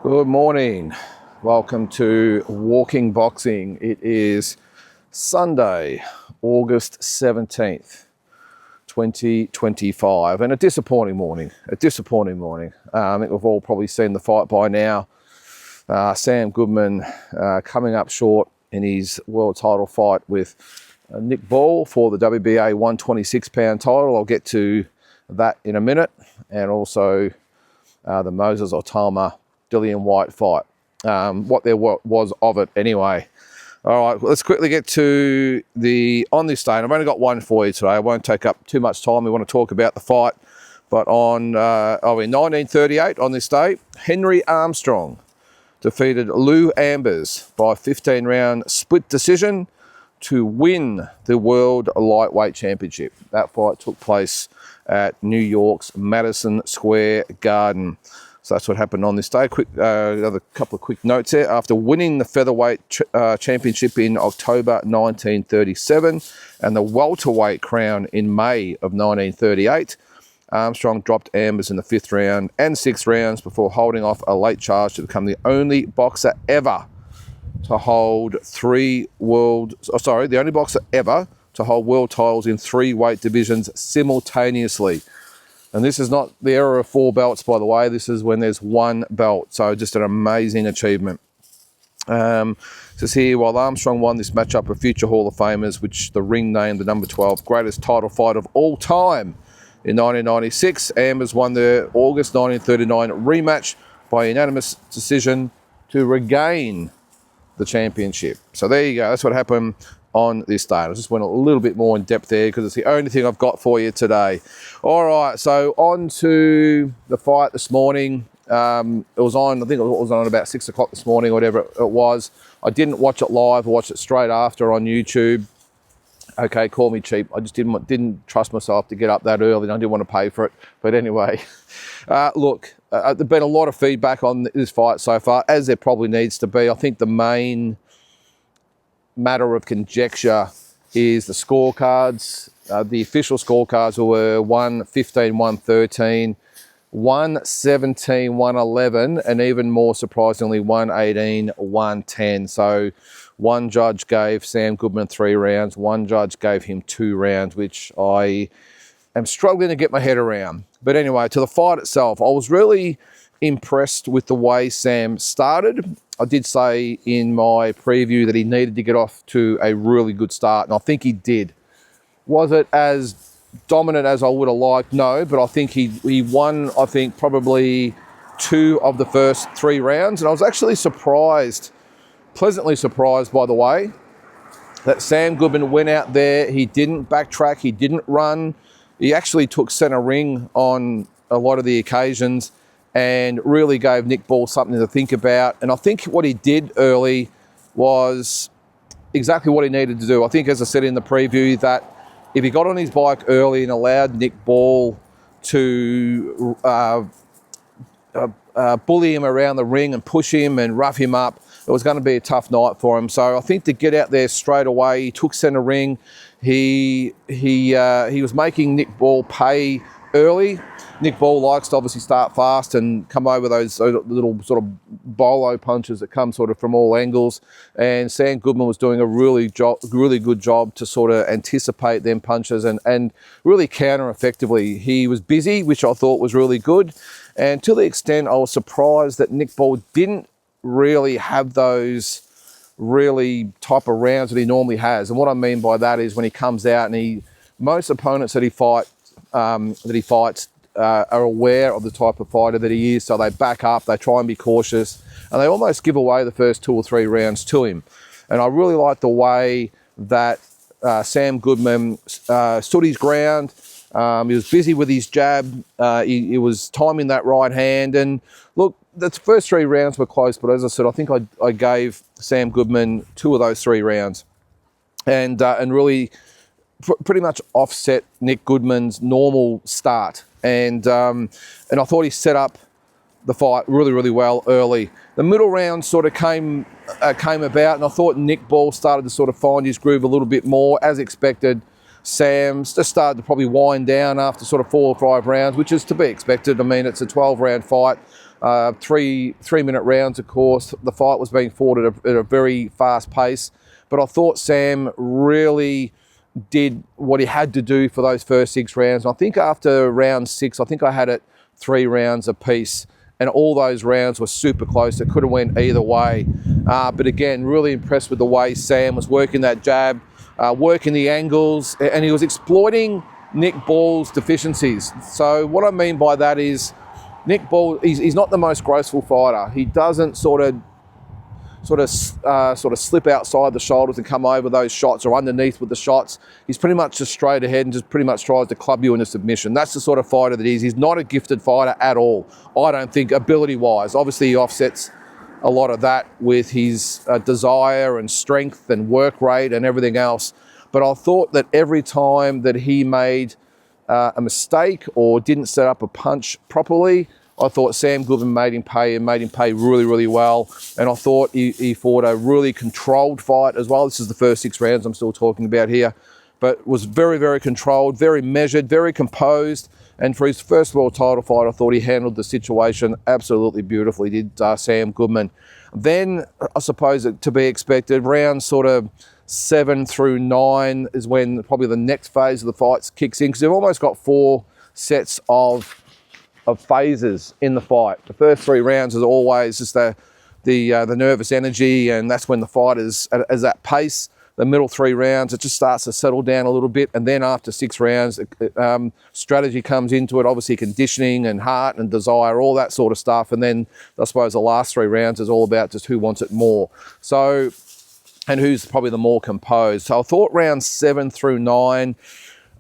Good morning. Welcome to Walking Boxing. It is Sunday, August 17th, 2025, and a disappointing morning. I think we've all probably seen the fight by now. Sam Goodman coming up short in his world title fight with Nick Ball for the WBA 126-pound title. I'll get to that in a minute, and also the Moses Otama Dillian White fight, what there was of it anyway. All right, let's quickly get to on this day. And I've only got one for you today. I won't take up too much time. We want to talk about the fight. But in 1938, on this day, Henry Armstrong defeated Lou Ambers by 15-round split decision to win the World Lightweight Championship. That fight took place at New York's Madison Square Garden. So that's what happened on this day. Another couple of quick notes here. After winning the featherweight championship in October 1937 and the welterweight crown in May of 1938, Armstrong dropped Ambers in the 5th round and 6th rounds before holding off a late charge to become the only boxer ever to hold the only boxer ever to hold world titles in 3 weight divisions simultaneously. And this is not the era of 4 belts, by the way. This is when there's 1 belt. So just an amazing achievement. Says here, while Armstrong won this matchup of future Hall of Famers, which the ring named the number 12 greatest title fight of all time in 1996, Ambers won the August 1939 rematch by unanimous decision to regain the championship. So there you go. That's what happened on this day. I just went a little bit more in depth there because it's the only thing I've got for you today. All right, so on to the fight this morning. I think it was on about 6 o'clock this morning, whatever it was. I didn't watch it live. I watched it straight after on YouTube. Okay, call me cheap. I just didn't trust myself to get up that early, and I didn't want to pay for it. But anyway, look, there's been a lot of feedback on this fight so far, as there probably needs to be. I think the main matter of conjecture is the scorecards. The official scorecards were 115, 113, 117, 111, and even more surprisingly, 118, 110. So one judge gave Sam Goodman 3 rounds, one judge gave him 2 rounds, which I am struggling to get my head around. But anyway, to the fight itself, I was really impressed with the way Sam started. I did say in my preview that he needed to get off to a really good start, and I think he did. Was it as dominant as I would have liked? No, but I think he won, probably 2 of the first 3 rounds, and I was actually pleasantly surprised, by the way, that Sam Goodman went out there. He didn't backtrack, he didn't run. He actually took centre ring on a lot of the occasions and really gave Nick Ball something to think about. And I think what he did early was exactly what he needed to do. I think, as I said in the preview, that if he got on his bike early and allowed Nick Ball to bully him around the ring and push him and rough him up, it was going to be a tough night for him. So I think to get out there straight away, he took centre ring. He was making Nick Ball pay early. Nick Ball likes to obviously start fast and come over those little sort of bolo punches that come sort of from all angles. And Sam Goodman was doing a really good job to sort of anticipate them punches and really counter effectively. He was busy, which I thought was really good. And to the extent I was surprised that Nick Ball didn't really have those really type of rounds that he normally has. And what I mean by that is when he comes out and most opponents that he fights are aware of the type of fighter that he is, so they back up, they try and be cautious, and they almost give away the first 2 or 3 rounds to him. And I really like the way that Sam Goodman stood his ground. He was busy with his jab. He was timing that right hand. And look, the first 3 rounds were close, but as I said, I think I gave Sam Goodman 2 of those 3 rounds, and really pretty much offset Nick Goodman's normal start. And I thought he set up the fight really, really well early. The middle round sort of came about, and I thought Nick Ball started to sort of find his groove a little bit more, as expected. Sam just started to probably wind down after sort of 4 or 5 rounds, which is to be expected. I mean, it's a 12-round fight. Three-minute rounds, of course. The fight was being fought at a very fast pace. But I thought Sam really did what he had to do for those first 6 rounds. And I think after round 6, I think I had it 3 rounds apiece. And all those rounds were super close. It could have went either way. But again, really impressed with the way Sam was working that jab, working the angles, and he was exploiting Nick Ball's deficiencies. So what I mean by that is Nick Ball, he's not the most graceful fighter. He doesn't sort of slip outside the shoulders and come over those shots or underneath with the shots. He's pretty much just straight ahead and just pretty much tries to club you into submission. That's the sort of fighter that he is. He's not a gifted fighter at all, I don't think, ability-wise. Obviously, he offsets a lot of that with his desire and strength and work rate and everything else. But I thought that every time that he made a mistake or didn't set up a punch properly, I thought Sam Goodman made him pay and made him pay really, really well. And I thought he fought a really controlled fight as well. This is the first 6 rounds I'm still talking about here. But was very, very controlled, very measured, very composed. And for his first world title fight, I thought he handled the situation absolutely beautifully, did Sam Goodman. Then, I suppose to be expected, rounds sort of 7 through 9 is when probably the next phase of the fights kicks in, because they've almost got 4 sets of phases in the fight. The first 3 rounds is always just the nervous energy, and that's when the fight is at pace. The middle 3 rounds, it just starts to settle down a little bit, and then after 6 rounds, strategy comes into it, obviously conditioning and heart and desire, all that sort of stuff. And then I suppose the last 3 rounds is all about just who wants it more. So, and who's probably the more composed. So I thought rounds 7 through 9,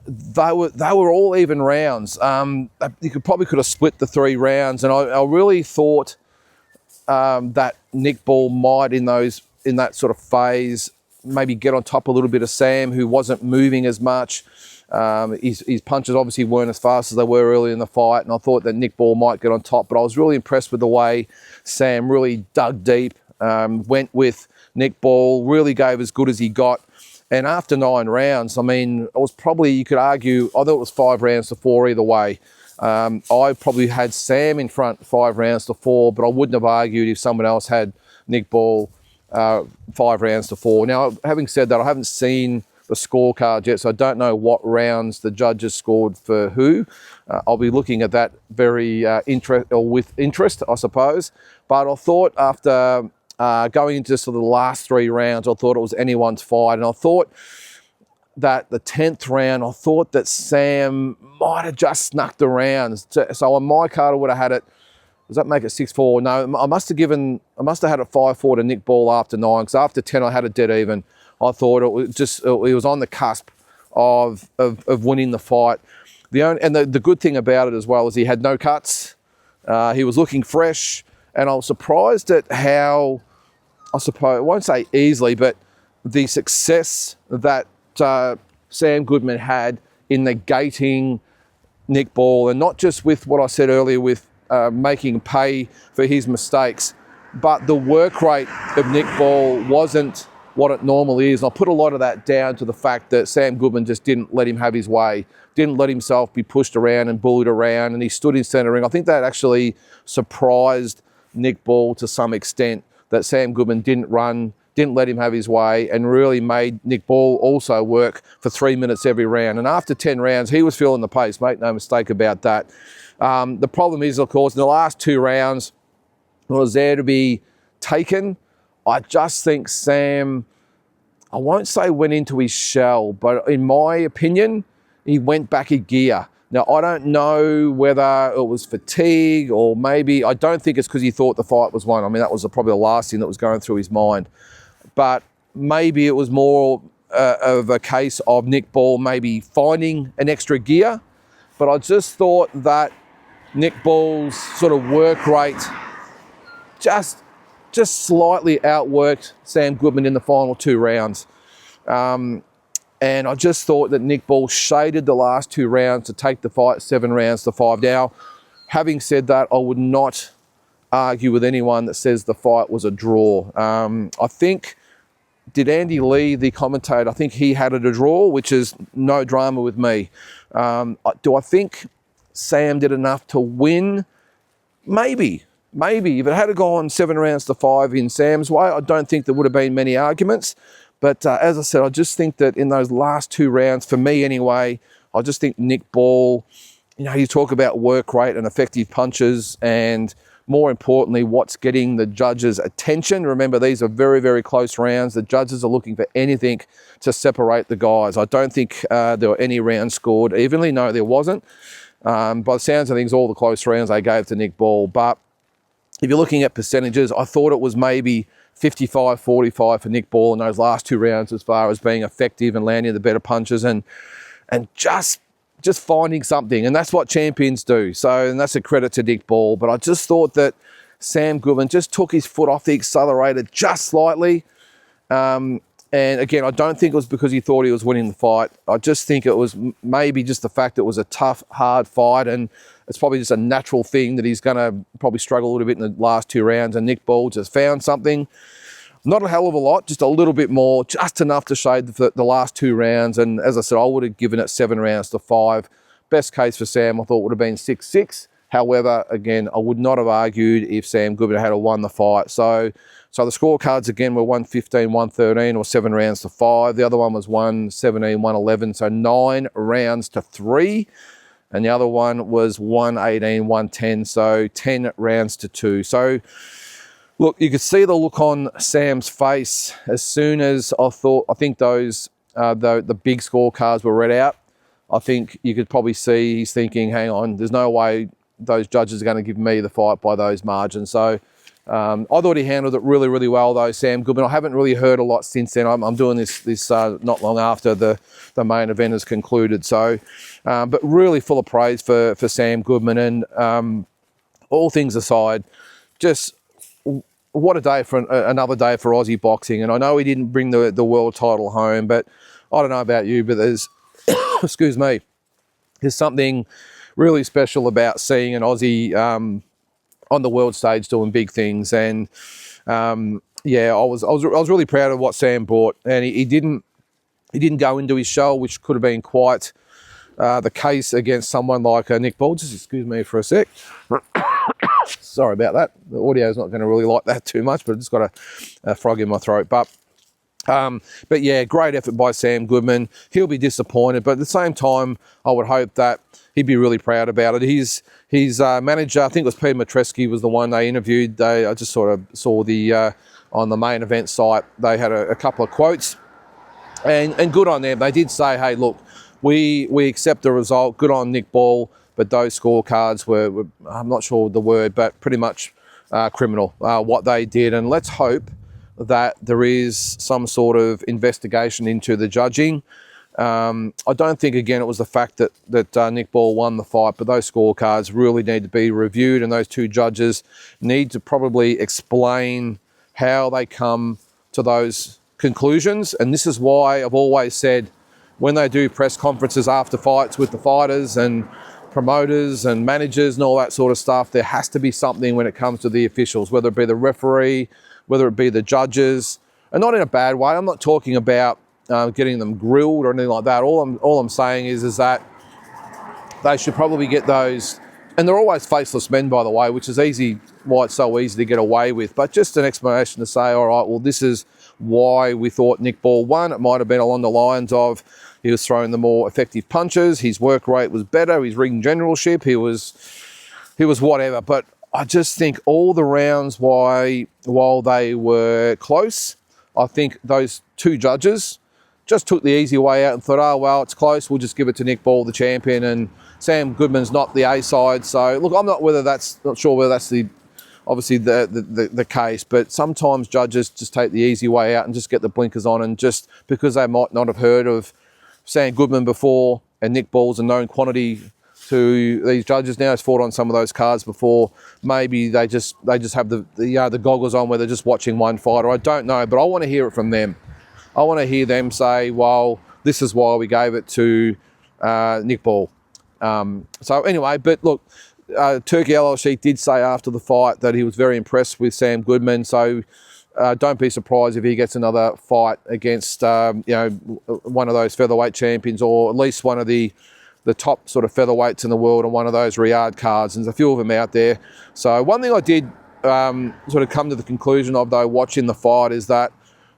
they were all even rounds. You probably could have split the 3 rounds, and I really thought that Nick Ball might in that sort of phase maybe get on top a little bit of Sam, who wasn't moving as much. His punches obviously weren't as fast as they were early in the fight, and I thought that Nick Ball might get on top, but I was really impressed with the way Sam really dug deep, went with Nick Ball, really gave as good as he got. And after 9 rounds, I mean, it was probably, you could argue, I thought it was 5 rounds to 4 either way. I probably had Sam in front 5 rounds to 4, but I wouldn't have argued if someone else had Nick Ball 5 rounds to 4. Now, having said that, I haven't seen the scorecard yet, so I don't know what rounds the judges scored for who. I'll be looking at that with interest, I suppose. But I thought after going into sort of the last 3 rounds, I thought it was anyone's fight. And I thought that the 10th round, I thought that Sam might have just snuck the rounds. So on my card, I would have had it, does that make it 6-4? No, I must have had it 5-4 to Nick Ball after 9, because after 10, I had it dead even. I thought it was on the cusp of winning the fight. The good thing about it as well is he had no cuts. He was looking fresh, and I was surprised at how, I suppose, I won't say easily, but the success that Sam Goodman had in negating Nick Ball, and not just with what I said earlier with making pay for his mistakes, but the work rate of Nick Ball wasn't what it normally is. And I put a lot of that down to the fact that Sam Goodman just didn't let him have his way, didn't let himself be pushed around and bullied around, and he stood in centre ring. I think that actually surprised Nick Ball to some extent, that Sam Goodman didn't let him have his way, and really made Nick Ball also work for 3 minutes every round. And after 10 rounds, he was feeling the pace, make no mistake about that. The problem is, of course, in the last 2 rounds, was there to be taken. I just think Sam, I won't say went into his shell, but in my opinion, he went back a gear. Now, I don't know whether it was fatigue or maybe, I don't think it's because he thought the fight was won. I mean, that was probably the last thing that was going through his mind. But maybe it was more of a case of Nick Ball maybe finding an extra gear. But I just thought that Nick Ball's sort of work rate just slightly outworked Sam Goodman in the final 2 rounds. And I just thought that Nick Ball shaded the last 2 rounds to take the fight 7 rounds to 5. Now, having said that, I would not argue with anyone that says the fight was a draw. I think, did Andy Lee, the commentator, I think he had it a draw, which is no drama with me. Do I think Sam did enough to win? Maybe. maybe if it had gone 7 rounds to 5 in Sam's way, I don't think there would have been many arguments. But as I said, I just think that in those last 2 rounds, for me anyway, I just think Nick Ball, you talk about work rate and effective punches, and more importantly, what's getting the judges' attention. Remember, these are very, very close rounds. The judges are looking for anything to separate the guys. I don't think there were any rounds scored evenly. No, there wasn't. By the sounds of things, all the close rounds they gave to Nick Ball. But if you're looking at percentages, I thought it was maybe 55-45 for Nick Ball in those last 2 rounds as far as being effective and landing the better punches and just finding something. And that's what champions do. So, and that's a credit to Nick Ball. But I just thought that Sam Goodman just took his foot off the accelerator just slightly. And again, I don't think it was because he thought he was winning the fight. I just think it was maybe just the fact that it was a tough, hard fight, and it's probably just a natural thing that he's going to probably struggle a little bit in the last 2 rounds, and Nick Ball just found something. Not a hell of a lot, just a little bit more, just enough to shade the last 2 rounds. And as I said, I would have given it 7 rounds to 5. Best case for Sam, I thought, would have been 6-6. However, again, I would not have argued if Sam Goodman had won the fight. So the scorecards, again, were 115, 113, or 7 rounds to 5. The other one was 117, 111, so 9 rounds to 3. And the other one was 118, 110, so 10 rounds to 2. So, look, you could see the look on Sam's face as soon as I think those, the big scorecards were read out. I think you could probably see he's thinking, hang on, there's no way those judges are going to give me the fight by those margins. So I thought he handled it really, really well, though, Sam Goodman. I haven't really heard a lot since then. I'm doing this not long after the main event has concluded. So, but really full of praise for Sam Goodman. And all things aside, just what a day for another day for Aussie boxing. And I know he didn't bring the world title home, but I don't know about you, but there's, excuse me, there's something really special about seeing an Aussie on the world stage doing big things. And yeah, I was really proud of what Sam brought, and he didn't go into his shell, which could have been quite the case against someone like Nick Ball. Just excuse me for a sec. Sorry about that. The audio is not going to really like that too much, but I just got a frog in my throat. But yeah, great effort by Sam Goodman. He'll be disappointed, but at the same time, I would hope that he'd be really proud about it. His manager, I think it was Peter Matreski, was the one they interviewed. I just sort of saw on the main event site, they had a couple of quotes, and good on them. They did say, hey, look, we accept the result. Good on Nick Ball, but those scorecards were I'm not sure the word, but pretty much criminal, what they did. And let's hope that there is some sort of investigation into the judging. I don't think, again, it was the fact that Nick Ball won the fight, but those scorecards really need to be reviewed, and those 2 judges need to probably explain how they come to those conclusions. And this is why I've always said, when they do press conferences after fights with the fighters and promoters and managers and all that sort of stuff, there has to be something when it comes to the officials, whether it be the referee, whether it be the judges, and not in a bad way. I'm not talking about getting them grilled or anything like that. All I'm saying is that they should probably get those, and they're always faceless men, by the way, which is why it's so easy to get away with. But just an explanation to say, all right, well, this is why we thought Nick Ball won. It might have been along the lines of he was throwing the more effective punches, his work rate was better, his ring generalship, he was whatever. But I just think all the rounds, while they were close, I think those 2 judges just took the easy way out and thought, oh, well, it's close, we'll just give it to Nick Ball, the champion, and Sam Goodman's not the A side. So, look, I'm not sure whether that's obviously the case, but sometimes judges just take the easy way out and just get the blinkers on, and just because they might not have heard of Sam Goodman before, and Nick Ball's a known quantity to these judges now, has fought on some of those cards before, maybe they just have the goggles on where they're just watching one fighter. I don't know, but I want to hear it from them. I want to hear them say, well, this is why we gave it to Nick Ball. So anyway, but look, Turkey LLC did say after the fight that he was very impressed with Sam Goodman. So don't be surprised if he gets another fight against one of those featherweight champions, or at least one of the the top sort of featherweights in the world on one of those Riyadh cards, and there's a few of them out there. So one thing I did sort of come to the conclusion of, though, watching the fight, is that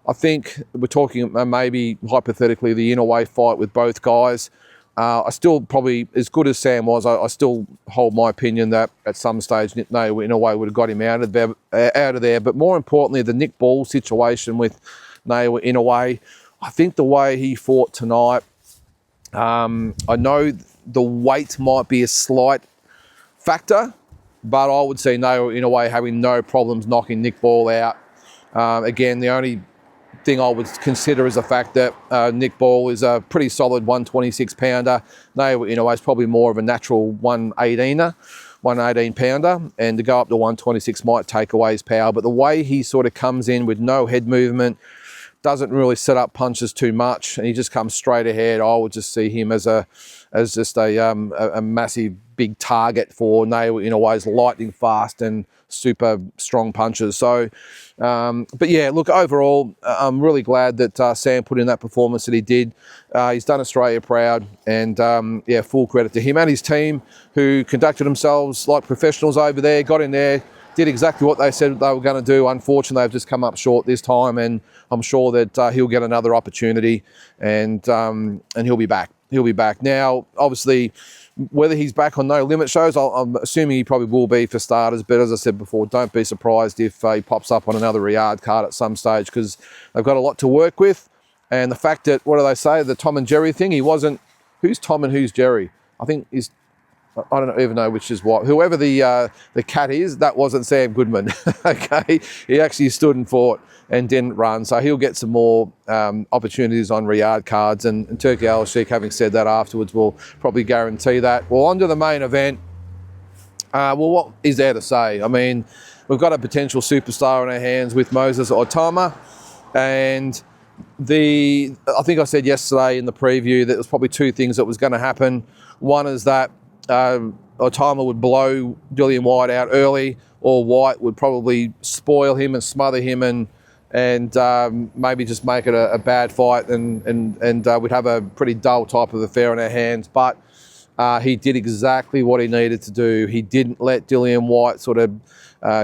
I think we're talking maybe hypothetically the Inoue fight with both guys. I still probably, as good as Sam was, I still hold my opinion that at some stage Inoue would have got him out of there. But more importantly, the Nick Ball situation with Inoue, I think the way he fought tonight, I know the weight might be a slight factor, but I would see Inoue having no problems knocking Nick Ball out. Again, the only thing I would consider is the fact that Nick Ball is a pretty solid 126 pounder. Inoue is probably more of a natural 118 pounder, and to go up to 126 might take away his power. But the way he sort of comes in with no head movement, doesn't really set up punches too much, and he just comes straight ahead, I would just see him as just a massive big target for Inoue's lightning fast and super strong punches. So, but yeah, look, overall, I'm really glad that Sam put in that performance that he did. He's done Australia proud, and yeah, full credit to him and his team, who conducted themselves like professionals over there, got in there, did exactly what they said they were going to do. Unfortunately, they've just come up short this time, and I'm sure that he'll get another opportunity, and he'll be back. He'll be back. Now, obviously, whether he's back on No Limit shows, I'm assuming he probably will be for starters, but as I said before, don't be surprised if he pops up on another Riyadh card at some stage, because they've got a lot to work with. And the fact that, what do they say, the Tom and Jerry thing, he wasn't, who's Tom and who's Jerry? I think he's, I don't even know which is what. Whoever the cat is, that wasn't Sam Goodman. Okay, he actually stood and fought and didn't run, so he'll get some more opportunities on Riyadh cards. And Turki Al-Sheikh, having said that afterwards, will probably guarantee that. Well, on to the main event. Well, what is there to say? I mean, we've got a potential superstar on our hands with Moses Otama, and I think I said yesterday in the preview that there's probably two things that was going to happen. One is that Otama would blow Dillian White out early, or White would probably spoil him and smother him and maybe just make it a bad fight, and we'd have a pretty dull type of affair on our hands. But he did exactly what he needed to do. He didn't let Dillian White sort of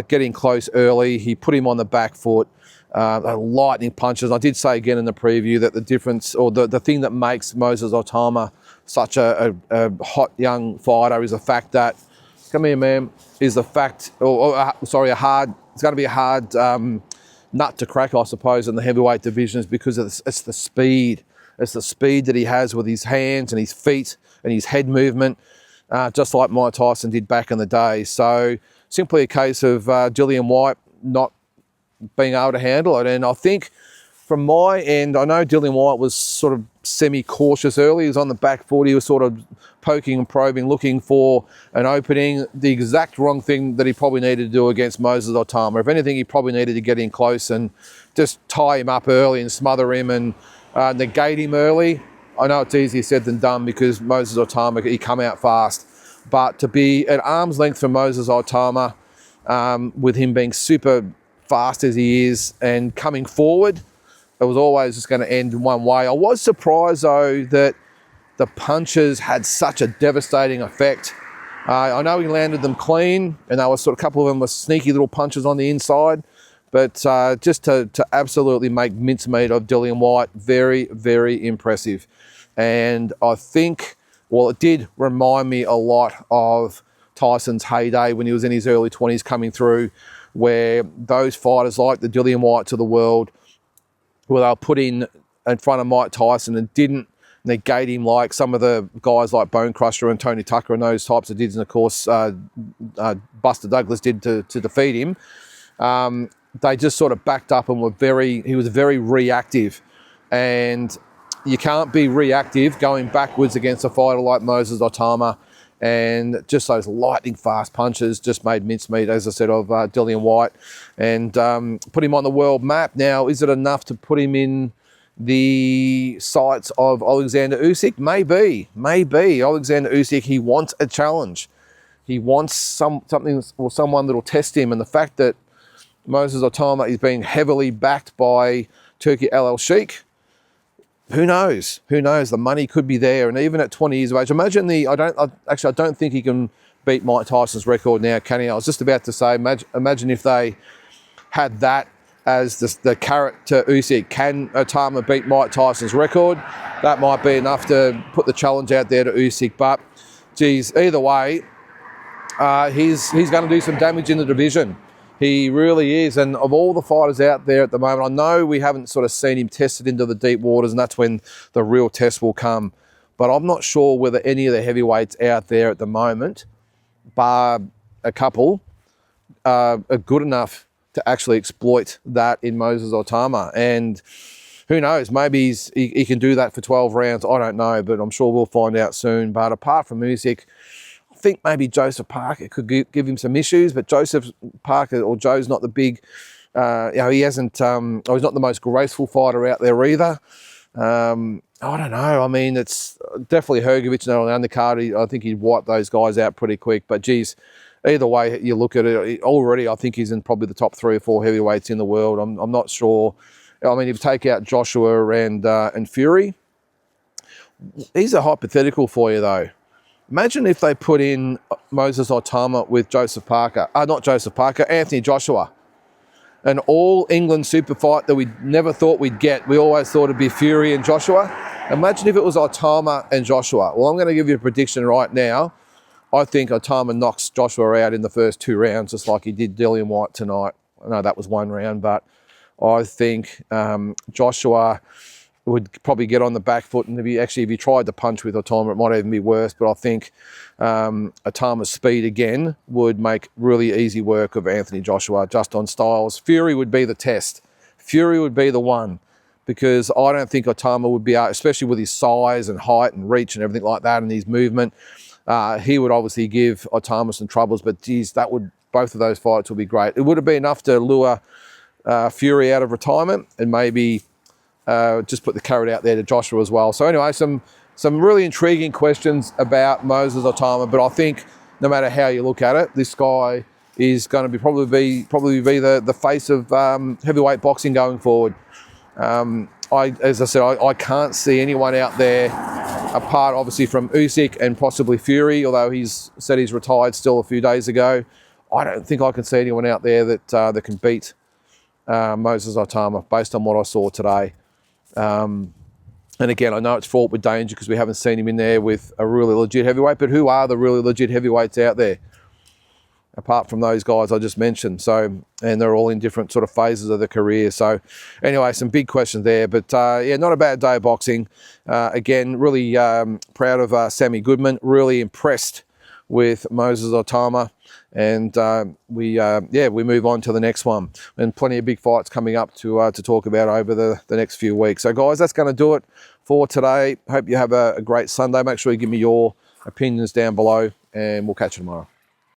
get in close early. He put him on the back foot. Lightning punches. I did say again in the preview that the difference, or the thing that makes Moses Otama such a hot young fighter is the fact that, come here, man, is the fact, it's going to be a hard nut to crack, I suppose, in the heavyweight divisions, because it's the speed. It's the speed that he has with his hands and his feet and his head movement, just like Mike Tyson did back in the day. So simply a case of Dillian White not being able to handle it. And I think from my end, I know Dillian White was sort of semi-cautious early. He was on the back foot. He was sort of poking and probing, looking for an opening. The exact wrong thing that he probably needed to do against Moses Otama. If anything, he probably needed to get in close and just tie him up early and smother him and negate him early. I know it's easier said than done, because Moses Otama, he come out fast. But to be at arm's length from Moses Otama, with him being super fast as he is and coming forward, it was always just going to end in one way. I was surprised, though, that the punches had such a devastating effect. I know he landed them clean, and there was sort of a couple of them were sneaky little punches on the inside, but just to absolutely make mincemeat of Dillian White, very, very impressive. And I think, well, it did remind me a lot of Tyson's heyday when he was in his early 20s coming through, where those fighters like the Dillian Whites of the world, where they were put in front of Mike Tyson and didn't negate him like some of the guys like Bone Crusher and Tony Tucker and those types of dudes, and of course Buster Douglas did to defeat him. They just sort of backed up and he was very reactive. And you can't be reactive going backwards against a fighter like Moses Otama. And just those lightning fast punches just made mincemeat, as I said, of Dillian White, and put him on the world map. Now, is it enough to put him in the sights of Alexander Usyk? Maybe. Alexander Usyk, he wants a challenge. He wants something or someone that will test him. And the fact that Moses Otama is being heavily backed by Turki Al-Sheikh, who knows? Who knows? The money could be there, and even at 20 years of age, imagine I don't think he can beat Mike Tyson's record now, can he? I was just about to say, imagine if they had that as the carrot to Usyk. Can Otama beat Mike Tyson's record? That might be enough to put the challenge out there to Usyk. But, geez, either way, he's going to do some damage in the division. He really is. And of all the fighters out there at the moment, I know we haven't sort of seen him tested into the deep waters, and that's when the real test will come. But I'm not sure whether any of the heavyweights out there at the moment, bar a couple, are good enough to actually exploit that in Moses Otama. And who knows, maybe he can do that for 12 rounds. I don't know, but I'm sure we'll find out soon. But apart from Usyk, I think maybe Joseph Parker could give him some issues, but Joseph Parker, or Joe's not the big, he hasn't, he's not the most graceful fighter out there either. I don't know. I mean, it's definitely Hrgovic on the undercard. I think he'd wipe those guys out pretty quick. But, geez, either way you look at it, already I think he's in probably the top 3 or 4 heavyweights in the world. I'm not sure. I mean, if you take out Joshua and Fury, here's a hypothetical for you, though. Imagine if they put in Moses Otama with Anthony Joshua. An all-England super fight that we never thought we'd get. We always thought it'd be Fury and Joshua. Imagine if it was Otama and Joshua. Well, I'm going to give you a prediction right now. I think Otama knocks Joshua out in the first 2 rounds, just like he did Dillian White tonight. I know that was 1 round, but I think Joshua would probably get on the back foot, and if he tried to punch with Otama, it might even be worse. But I think Otama's speed again would make really easy work of Anthony Joshua just on styles. Fury would be the test. Fury would be the one, because I don't think Otama would be, especially with his size and height and reach and everything like that, and his movement. He would obviously give Otama some troubles, but geez, both of those fights would be great. It would have been enough to lure Fury out of retirement, and maybe just put the carrot out there to Joshua as well. So anyway, some really intriguing questions about Moses Otama, but I think no matter how you look at it, this guy is going to probably be the face of heavyweight boxing going forward. As I said, I can't see anyone out there, apart obviously from Usyk and possibly Fury, although he's said he's retired still a few days ago. I don't think I can see anyone out there that can beat Moses Otama based on what I saw today. And again, I know it's fraught with danger because we haven't seen him in there with a really legit heavyweight, but who are the really legit heavyweights out there apart from those guys I just mentioned? So, and they're all in different sort of phases of their career. So anyway, some big questions there, but yeah, not a bad day of boxing. Again, really proud of Sammy Goodman, really impressed with Moses Otama. And we move on to the next one, and plenty of big fights coming up to talk about over the next few weeks. So guys, that's going to do it for today. Hope you have a great Sunday. Make sure you give me your opinions down below, and we'll catch you tomorrow.